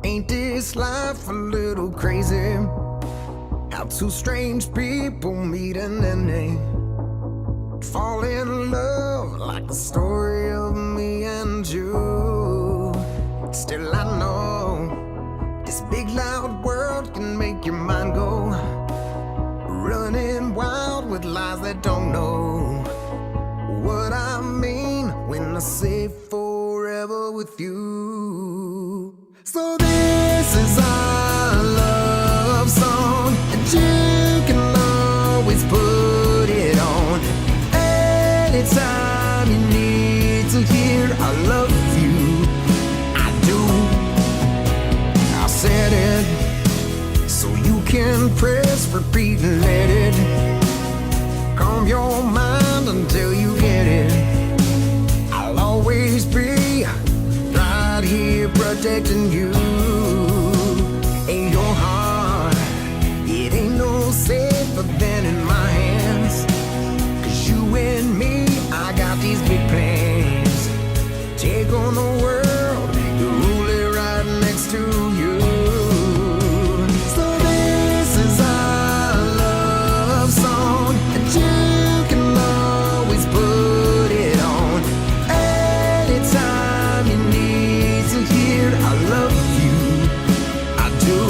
Ain't this life a little crazy? How two strange people meet and then they fall in love, like the story of me and you. Still I know this big loud world can make your mind go running wild with lies that don't know what I mean when I say forever with you. So this is our love song, and you can always put it on anytime you need to hear I love you. I do. I said it so you can press repeat and let it calm your mind until you get it. I'll always be right here protecting you and your heart. It ain't no safer than in my hands, 'cause you and me, I got these big plans. Take on the world, you rule it right next to you. So this is our love song, and you can always put it on anytime you need to hear I love you. I do.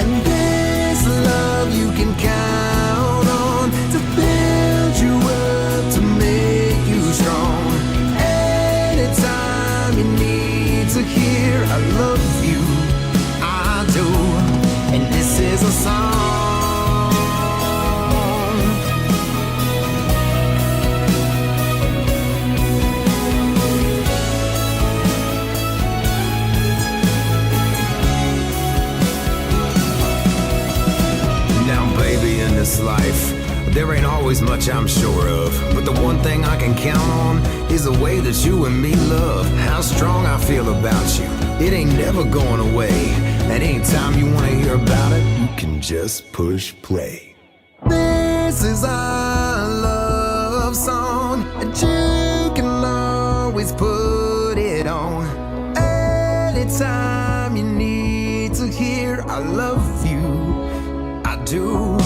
And this love you can count on to build you up, to make you strong. Anytime you need to hear I love you, I do. And this is a song. Now, baby, in this life, there ain't always much I'm sure of, but the one thing I can count on is the way that you and me love. How strong I feel about you, it ain't never going away. And anytime you want to hear about it, you can just push play. This is our love song, and you can always put it on anytime you need to hear I love you. I do.